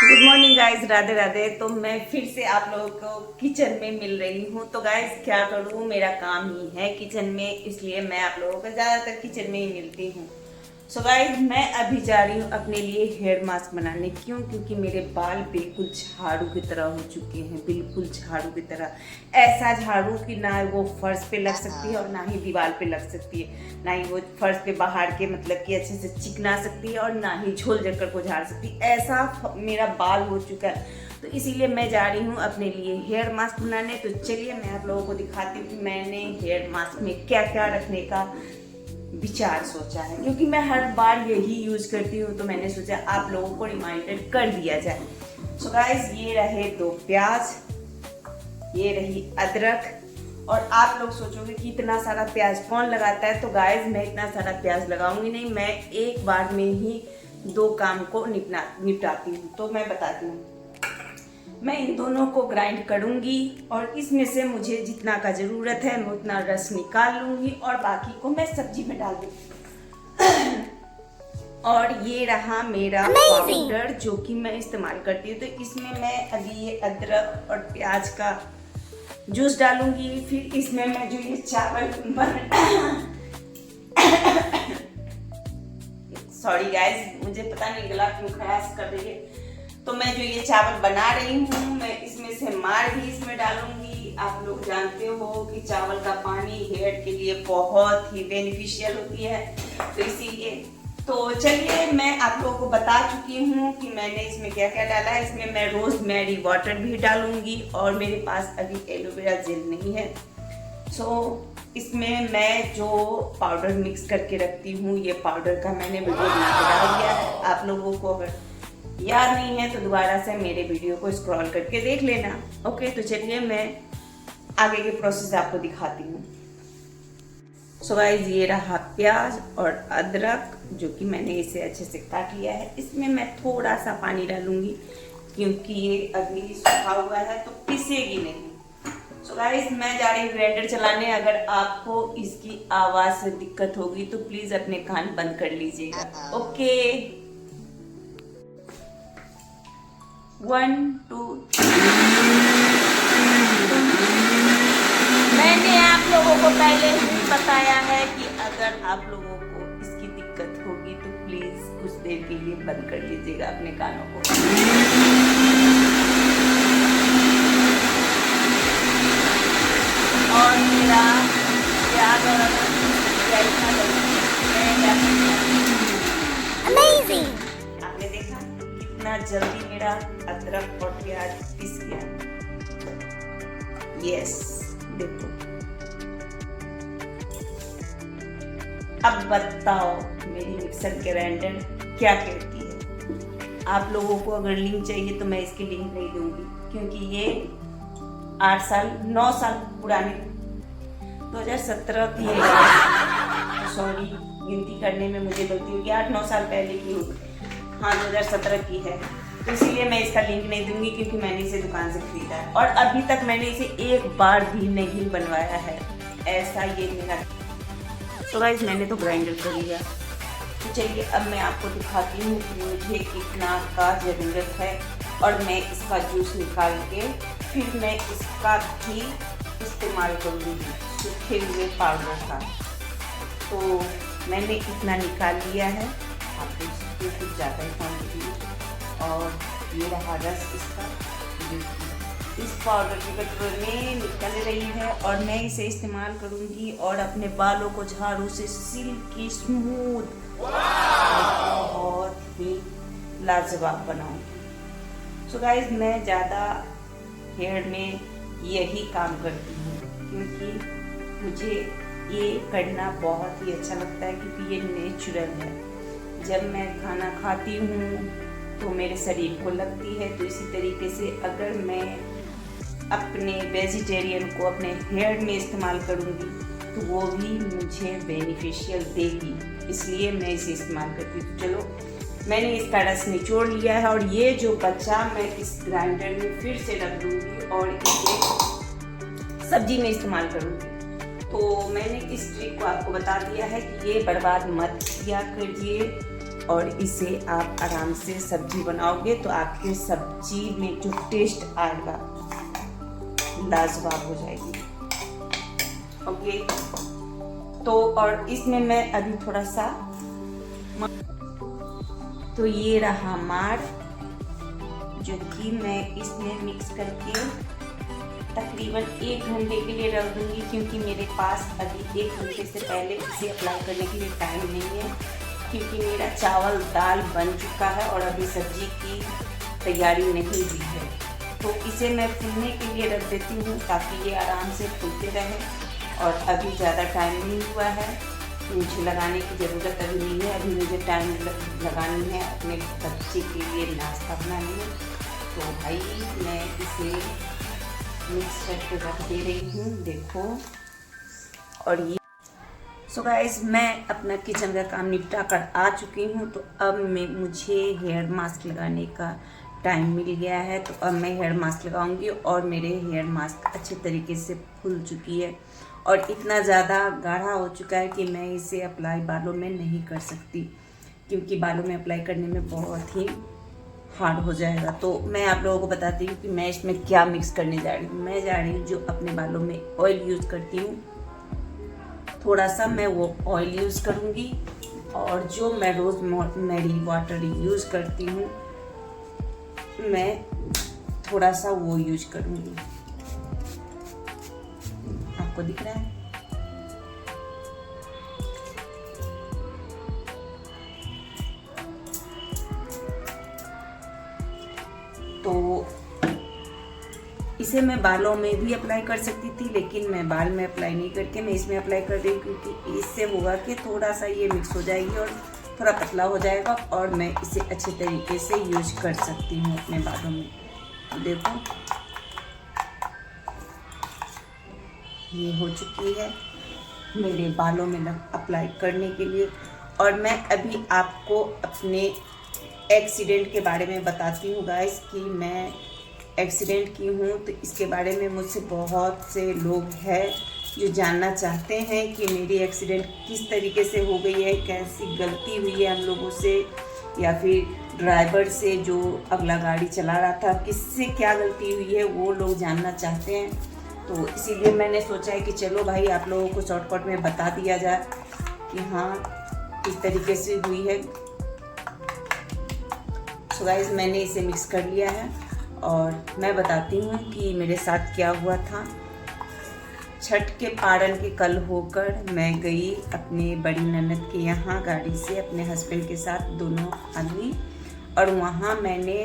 Good morning guys, Radhe Radhe. तो मैं फिर से आप लोगों को किचन में मिल रही हूँ। तो गाइज क्या करूँ, मेरा काम ही है किचन में, इसलिए मैं आप लोगों को ज़्यादातर किचन में ही मिलती हूँ। सो गाइज मैं अभी जा रही हूँ अपने लिए हेयर मास्क बनाने। क्यों? क्योंकि मेरे बाल बिल्कुल झाड़ू की तरह हो चुके हैं, बिल्कुल झाड़ू की तरह। ऐसा झाड़ू कि ना वो फर्श पे लग सकती है और ना ही दीवार पे लग सकती है, ना ही वो फर्श पे बाहर के मतलब कि अच्छे से चिकना सकती है और ना ही झोल झक्कर को झाड़ सकती है। ऐसा मेरा बाल हो चुका है। तो इसीलिए मैं जा रही हूँ अपने लिए हेयर मास्क बनाने। तो चलिए मैं आप लोगों को दिखाती हूँ कि मैंने हेयर मास्क में क्या क्या रखने का विचार सोचा है, क्योंकि मैं हर बार यही यूज करती हूँ। तो मैंने सोचा आप लोगों को रिमाइंडर कर दिया जाए। सो गाइस ये रहे 2 प्याज, ये रही अदरक। और आप लोग सोचोगे कि इतना सारा प्याज कौन लगाता है। तो गाइस मैं इतना सारा प्याज लगाऊंगी नहीं, मैं एक बार में ही 2 काम को निपटाती हूँ। तो मैं बताती हूँ, मैं इन दोनों को ग्राइंड करूंगी और इसमें से मुझे जितना का ज़रूरत है मैं उतना रस निकाल लूंगी और बाकी को मैं सब्जी में डाल दूंगी। और ये रहा मेरा पाउडर जो कि मैं इस्तेमाल करती हूँ। तो इसमें मैं अभी ये अदरक और प्याज का जूस डालूंगी। फिर इसमें मैं जो ये चावल सॉरी गाइस, मुझे पता नहीं गला क्यों खराश कर रही है। तो मैं जो ये चावल बना रही हूँ, मैं इसमें से मार भी इसमें डालूंगी। आप लोग जानते हो कि चावल का पानी हेयर के लिए बहुत ही बेनिफिशियल होती है, तो इसीलिए। तो चलिए मैं आप लोगों को बता चुकी हूँ कि मैंने इसमें क्या क्या डाला है। इसमें मैं रोजमेरी वाटर भी डालूंगी और मेरे पास अभी एलोवेरा जेल नहीं है। सो इसमें मैं जो पाउडर मिक्स करके रखती हूँ, ये पाउडर का मैंने वीडियो बना के डाल दिया है। आप लोगों को अगर याद नहीं है तो दोबारा से मेरे वीडियो को स्क्रॉल करके देख लेना। ओके, तो चलिए मैं आगे के प्रोसेस आपको दिखाती हूँ। सो गाइस ये रहा प्याज और अदरक जो कि मैंने इसे अच्छे से काट लिया है। इसमें मैं थोड़ा सा पानी डालूंगी क्योंकि ये अभी सूखा हुआ है तो पिसेगी नहीं। सो गाइस मैं जा रही हूँ ग्राइंडर चलाने। अगर आपको इसकी आवाज़ से दिक्कत होगी तो प्लीज़ अपने कान बंद कर लीजिएगा। ओके, 1 2 मैंने आप लोगों को पहले ही बताया है कि अगर आप लोगों को इसकी दिक्कत होगी तो प्लीज कुछ देर के लिए बंद कर लीजिएगा अपने कानों को। और मेरा प्याज और अमेजिंग, आपने देखा कितना जल्दी मेरा अदरक और प्याज पिस गया। यस, देखो। अब बताओ मेरी मिक्सर ग्राइंडर क्या कहती है। आप लोगों को अगर लिंक चाहिए तो मैं इसकी लिंक नहीं दूंगी, क्योंकि ये 9 साल पुरानी 2017 की है। सॉरी, गिनती करने में मुझे गलती होगी। 8-9 साल पहले की होगी। हाँ, 2017 की है। तो इसीलिए मैं इसका लिंक नहीं दूंगी, क्योंकि मैंने इसे दुकान से खरीदा है और अभी तक मैंने इसे एक बार भी नहीं बनवाया है। ऐसा ये मेरा। तो गाइस मैंने तो ग्राइंडर कर लिया। तो चलिए अब मैं आपको दिखाती हूँ कि मुझे कितना का ज़रूरत है और मैं इसका जूस निकाल के फिर मैं इसका भी इस्तेमाल करूँगी सूखे हुए पाउडर का। तो मैंने इतना निकाल लिया है, आप देख सकते हो कुछ ज़्यादा ही क्वान्टिटी। और ये रहा रस इसका, इस पाउडर की कटोरे में निकल रही है और मैं इसे इस्तेमाल करूंगी और अपने बालों को झाड़ू से सिल्की स्मूथ बहुत ही लाजवाब बनाऊंगी। सो गाइस मैं ज़्यादा हेयर में यही काम करती हूँ, क्योंकि मुझे ये करना बहुत ही अच्छा लगता है, क्योंकि ये नेचुरल है। जब मैं खाना खाती हूँ तो मेरे शरीर को लगती है। तो इसी तरीके से अगर मैं अपने वेजिटेरियन को अपने हेयर में इस्तेमाल करूँगी तो वो भी मुझे बेनिफिशियल देगी, इसलिए मैं इसे इस्तेमाल करती हूँ। चलो मैंने इसका रस निचोड़ लिया है और ये जो बचा मैं इस ग्राइंडर में फिर से रख दूँगी और इसे सब्जी में इस्तेमाल करूँगी। तो मैंने इस ट्रिक को आपको बता दिया है कि ये बर्बाद मत किया करिए। और इसे आप आराम से सब्जी बनाओगे तो आपके सब्जी में जो टेस्ट आएगा लाजवाब हो जाएगी। ओके, तो और इसमें मैं अभी थोड़ा सा, तो ये रहा माड़ जो कि मैं इसमें मिक्स करके तकरीबन 1 घंटे के लिए रख दूंगी, क्योंकि मेरे पास अभी 1 घंटे से पहले इसे अप्लाई करने के लिए टाइम नहीं है, क्योंकि मेरा चावल दाल बन चुका है और अभी सब्जी की तैयारी नहीं हुई है। तो इसे मैं फूलने के लिए रख देती हूँ ताकि ये आराम से फूलते रहे। और अभी ज़्यादा टाइम नहीं हुआ है, मुझे लगाने की ज़रूरत अभी नहीं है। अभी मुझे टाइम लगानी है अपने बच्चे के लिए नाश्ता बनाने में। तो भाई मैं इसे मिक्स करके रख दे रही हूँ, देखो। और ये सो गाइस, मैं अपना किचन का काम निपटा कर आ चुकी हूँ। तो अब मुझे हेयर मास्क लगाने का टाइम मिल गया है। तो अब मैं हेयर मास्क लगाऊंगी और मेरे हेयर मास्क अच्छे तरीके से फूल चुकी है और इतना ज़्यादा गाढ़ा हो चुका है कि मैं इसे अप्लाई बालों में नहीं कर सकती, क्योंकि बालों में अप्लाई करने में बहुत ही हार्ड हो जाएगा। तो मैं आप लोगों को बताती हूँ कि मैं इसमें क्या मिक्स करने जा रही हूँ। मैं जा रही हूँ जो अपने बालों में ऑयल यूज़ करती हूँ, थोड़ा सा मैं वो ऑयल यूज़ करूँगी। और जो मैं रोज़ मेरी वाटर यूज़ करती हूँ, मैं थोड़ा सा वो यूज करूँगी। आपको दिख रहा है? तो इसे मैं बालों में भी अप्लाई कर सकती थी, लेकिन मैं बाल में अप्लाई नहीं करके मैं इसमें अप्लाई कर रही हूँ, क्योंकि इससे होगा कि थोड़ा सा ये मिक्स हो जाएगी और थोड़ा पतला हो जाएगा और मैं इसे अच्छे तरीके से यूज कर सकती हूँ अपने बालों में। तो देखो ये हो चुकी है मेरे बालों में अप्लाई करने के लिए। और मैं अभी आपको अपने एक्सीडेंट के बारे में बताती हूँ गाइस, कि मैं एक्सीडेंट की हूँ। तो इसके बारे में मुझसे बहुत से लोग हैं जो जानना चाहते हैं कि मेरी एक्सीडेंट किस तरीके से हो गई है, कैसी गलती हुई है हम लोगों से, या फिर ड्राइवर से जो अगला गाड़ी चला रहा था, किससे क्या गलती हुई है, वो लोग जानना चाहते हैं। तो इसीलिए मैंने सोचा है कि चलो भाई आप लोगों को शॉर्टकट में बता दिया जाए कि हाँ किस तरीके से हुई है। सो गाइस, मैंने इसे मिक्स कर लिया है और मैं बताती हूँ कि मेरे साथ क्या हुआ था। छठ के पारण के कल होकर मैं गई अपने बड़ी ननद के यहाँ गाड़ी से अपने हस्बैंड के साथ, दोनों आदमी, और वहाँ मैंने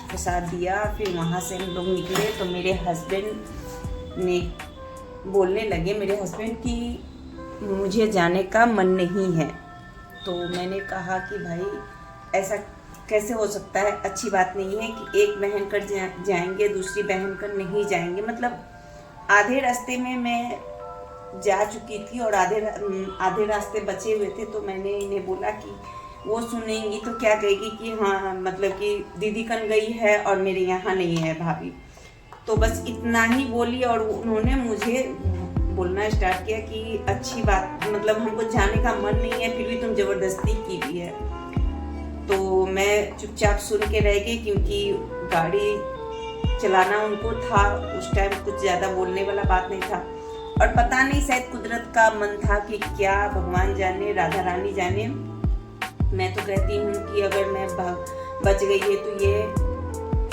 प्रसाद दिया। फिर वहाँ से हम लोग निकले तो मेरे हस्बैंड ने बोलने लगे, मेरे हस्बैंड की मुझे जाने का मन नहीं है। तो मैंने कहा कि भाई ऐसा कैसे हो सकता है, अच्छी बात नहीं है कि एक बहन कर जाएंगे दूसरी बहन कर नहीं जाएंगे। मतलब आधे रास्ते में मैं जा चुकी थी और आधे रास्ते बचे हुए थे। तो मैंने इन्हें बोला कि वो सुनेंगी तो क्या कहेगी कि हाँ मतलब कि दीदी कन गई है और मेरे यहाँ नहीं है भाभी। तो बस इतना ही बोली और उन्होंने मुझे बोलना स्टार्ट किया कि अच्छी बात, मतलब हमको जाने का मन नहीं है फिर भी तुम ज़बरदस्ती की भी है। तो मैं चुपचाप सुन के रह गई, क्योंकि गाड़ी चलाना उनको था उस टाइम, कुछ ज़्यादा बोलने वाला बात नहीं था। और पता नहीं शायद कुदरत का मन था कि क्या, भगवान जाने, राधा रानी जाने। मैं तो कहती हूँ कि अगर मैं बच गई है तो ये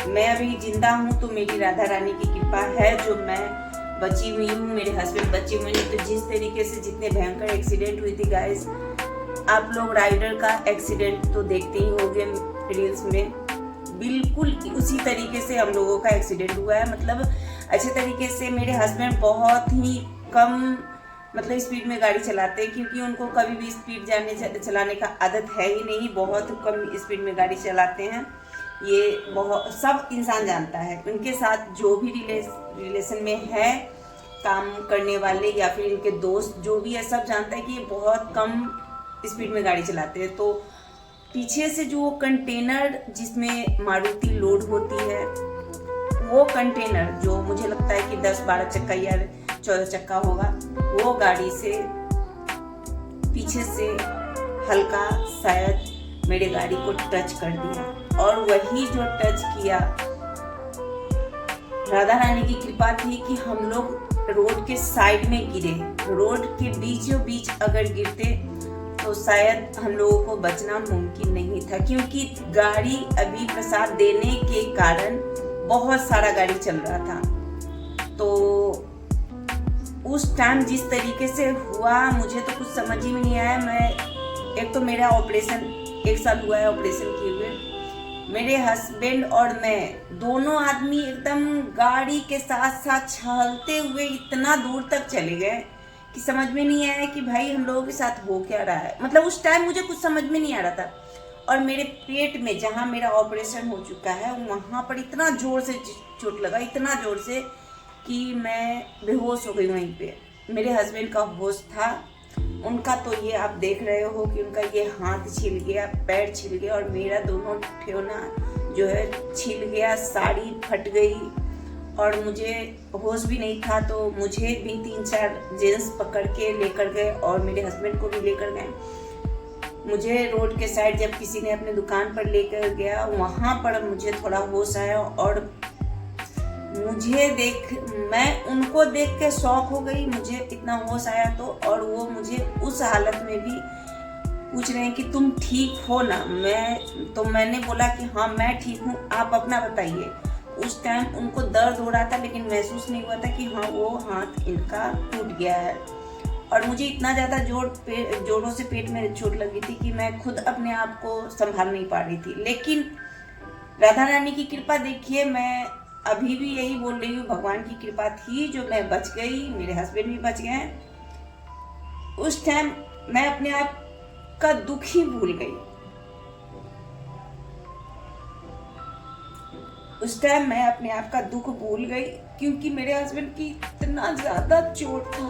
मैं अभी जिंदा हूँ तो मेरी राधा रानी की कृपा है जो मैं बची हुई हूँ, मेरे हस्बैंड बचे हुए हैं। तो जिस तरीके से जितने भयंकर एक्सीडेंट हुई थी गाइस, आप लोग राइडर का एक्सीडेंट तो देखते ही होंगे रील्स में, बिल्कुल उसी तरीके से हम लोगों का एक्सीडेंट हुआ है। मतलब अच्छे तरीके से मेरे हस्बैंड बहुत ही कम मतलब स्पीड में गाड़ी चलाते हैं, क्योंकि उनको कभी भी स्पीड चलाने का आदत है ही नहीं, बहुत कम स्पीड में गाड़ी चलाते हैं। ये बहुत सब इंसान जानता है, उनके साथ जो भी रिलेशन में है काम करने वाले या फिर इनके दोस्त जो भी है, सब जानता है कि ये बहुत कम स्पीड में गाड़ी चलाते हैं। तो पीछे से जो कंटेनर जिसमें मारुति लोड होती है, वो कंटेनर जो मुझे लगता है कि 10-12 चक्का या 14 चक्का होगा, वो गाड़ी से पीछे से हल्का शायद मेरे गाड़ी को टच कर दिया। और वही जो टच किया, राधा रानी की कृपा थी कि हम लोग रोड के साइड में गिरे। रोड के बीचों बीच अगर गिरते तो शायद हम लोगों को बचना मुमकिन नहीं था, क्योंकि गाड़ी अभी प्रसाद देने के कारण बहुत सारा गाड़ी चल रहा था। तो उस टाइम जिस तरीके से हुआ मुझे तो कुछ समझ ही में नहीं आया। मैं एक तो मेरा ऑपरेशन 1 साल हुआ है ऑपरेशन किए हुए। मेरे हस्बैंड और मैं दोनों आदमी एकदम गाड़ी के साथ साथ चलते हुए इतना दूर तक चले गए कि समझ में नहीं आया कि भाई हम लोगों के साथ हो क्या रहा है। मतलब उस टाइम मुझे कुछ समझ में नहीं आ रहा था। और मेरे पेट में जहाँ मेरा ऑपरेशन हो चुका है वहाँ पर इतना जोर से चोट लगा, इतना जोर से कि मैं बेहोश हो गई वहीं पे। मेरे हस्बैंड का होश था, उनका तो ये आप देख रहे हो कि उनका ये हाथ छिल गया, पैर छिल गया, और मेरा दोनों ठेवना जो है छिल गया, साड़ी फट गई और मुझे होश भी नहीं था। तो मुझे भी 3-4 जेंट्स पकड़ के लेकर गए और मेरे हस्बैंड को भी लेकर गए। मुझे रोड के साइड जब किसी ने अपने दुकान पर लेकर गया, वहाँ पर मुझे थोड़ा होश आया और मैं उनको देख के शॉक हो गई। मुझे इतना होश आया तो, और वो मुझे उस हालत में भी पूछ रहे हैं कि तुम ठीक हो ना। मैंने बोला कि हाँ मैं ठीक हूँ, आप अपना बताइए। उस टाइम उनको दर्द हो रहा था लेकिन महसूस नहीं हुआ था कि हाँ वो हाथ इनका टूट गया है। और मुझे इतना ज़्यादा जोरों से पेट में चोट लगी थी कि मैं खुद अपने आप को संभाल नहीं पा रही थी। लेकिन राधा रानी की कृपा देखिए, मैं अभी भी यही बोल रही हूँ, भगवान की कृपा थी जो मैं बच गई, मेरे हस्बैंड भी बच गए। उस टाइम मैं अपने आप का दुख ही भूल गई। उस टाइम मैं अपने आप का दुख भूल गई क्योंकि मेरे हस्बैंड की इतना ज़्यादा चोट था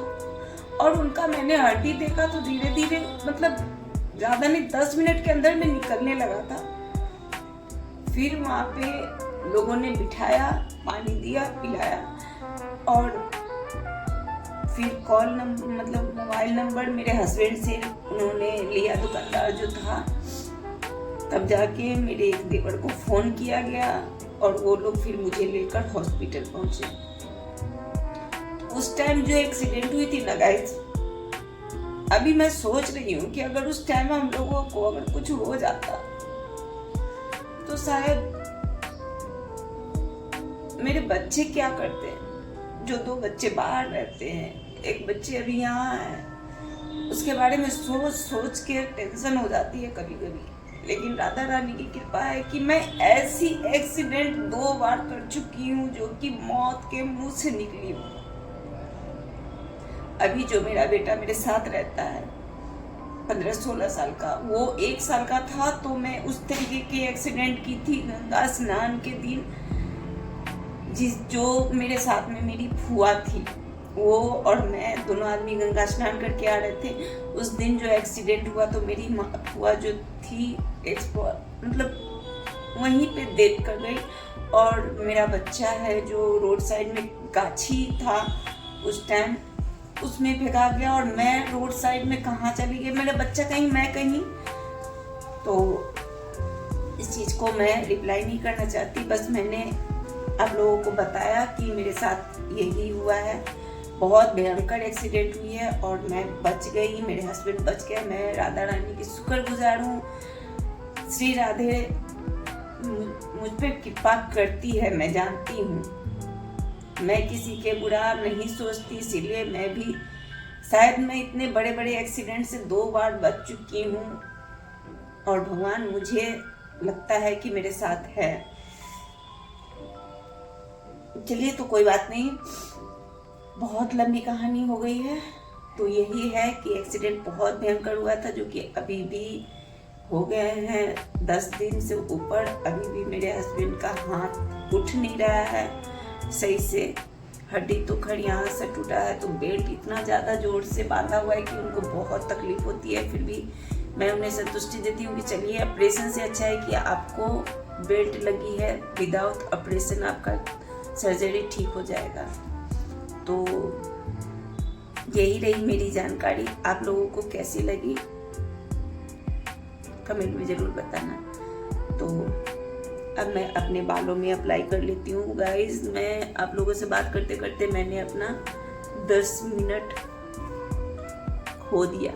और उनका मैंने हड्डी देखा तो धीरे धीरे, मतलब ज़्यादा नहीं 10 मिनट के अंदर में निकलने लगा था। फिर वहाँ पे लोगों ने बिठाया, पानी दिया, पिलाया और फिर मोबाइल नंबर मेरे हस्बैंड से उन्होंने लिया, दुकानदार जो था। तब जाके मेरे एक देवर को फ़ोन किया गया और वो लोग फिर मुझे लेकर हॉस्पिटल पहुंचे। उस टाइम जो एक्सीडेंट हुई थी ना गाइस, अभी मैं सोच रही हूँ कि अगर उस टाइम हम लोगों को अगर कुछ हो जाता तो शायद मेरे बच्चे क्या करते हैं, जो 2 बच्चे बाहर रहते हैं, एक बच्चे अभी यहाँ है। उसके बारे में सोच के टेंशन हो जाती है कभी कभी। लेकिन राधा रानी की कृपा है कि मैं ऐसी एक्सीडेंट 2 बार कर चुकी हूँ जो कि मौत के मुंह से निकली हूँ। अभी जो मेरा बेटा मेरे साथ रहता है 15-16 साल का, वो 1 साल का था तो मैं उस तरीके की एक्सीडेंट की थी गंगा स्नान के दिन। जो मेरे साथ में मेरी फुआ थी, वो और मैं दोनों आदमी गंगा स्नान करके आ रहे थे। उस दिन जो एक्सीडेंट हुआ तो मेरी फुआ जो थी मतलब वहीं पे देख कर गई और मेरा बच्चा है जो रोड साइड में गाछी था उस टाइम, उसमें फेंका गया और मैं रोड साइड में कहाँ चली गई, मेरा बच्चा कहीं मैं कहीं। तो इस चीज़ को मैं रिप्लाई नहीं करना चाहती, बस मैंने आप लोगों को बताया कि मेरे साथ यही हुआ है। बहुत भयंकर एक्सीडेंट हुई है और मैं बच गई, मेरे हस्बैंड बच गए। मैं राधा रानी की शुक्रगुजार हूँ। श्री राधे मुझ पर कृपा करती है, मैं जानती हूँ। मैं किसी के बुरा नहीं सोचती, इसीलिए मैं भी शायद मैं इतने बड़े बड़े एक्सीडेंट से 2 बार बच चुकी हूँ और भगवान मुझे लगता है कि मेरे साथ है। चलिए तो कोई बात नहीं, बहुत लंबी कहानी हो गई है। तो यही है कि एक्सीडेंट बहुत भयंकर हुआ था, जो कि अभी भी हो गए हैं 10 दिन से ऊपर। अभी भी मेरे हस्बैंड का हाथ उठ नहीं रहा है सही से, हड्डी तो खड़ी यहाँ से टूटा है, तो बेल्ट इतना ज़्यादा जोर से बांधा हुआ है कि उनको बहुत तकलीफ होती है। फिर भी मैं उन्हें संतुष्टि देती हूँ कि चलिए, ऑपरेशन से अच्छा है कि आपको बेल्ट लगी है, विदाउट ऑपरेशन आपका सर्जरी ठीक हो जाएगा। तो यही रही मेरी जानकारी। आप लोगों को कैसी लगी कमेंट में ज़रूर बताना। तो अब मैं अपने बालों में अप्लाई कर लेती हूँ। गाइस मैं आप लोगों से बात करते करते मैंने अपना 10 मिनट खो दिया।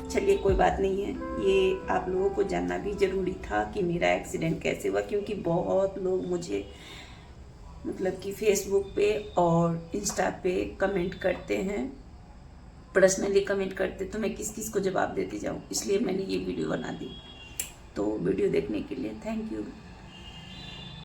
चलिए कोई बात नहीं है, ये आप लोगों को जानना भी ज़रूरी था कि मेरा एक्सीडेंट कैसे हुआ, क्योंकि बहुत लोग मुझे मतलब कि फेसबुक पे और इंस्टा पे कमेंट करते हैं, पर्सनली कमेंट करते, तो मैं किस किस को जवाब देती जाऊँ, इसलिए मैंने ये वीडियो बना दी। तो वीडियो देखने के लिए थैंक यू।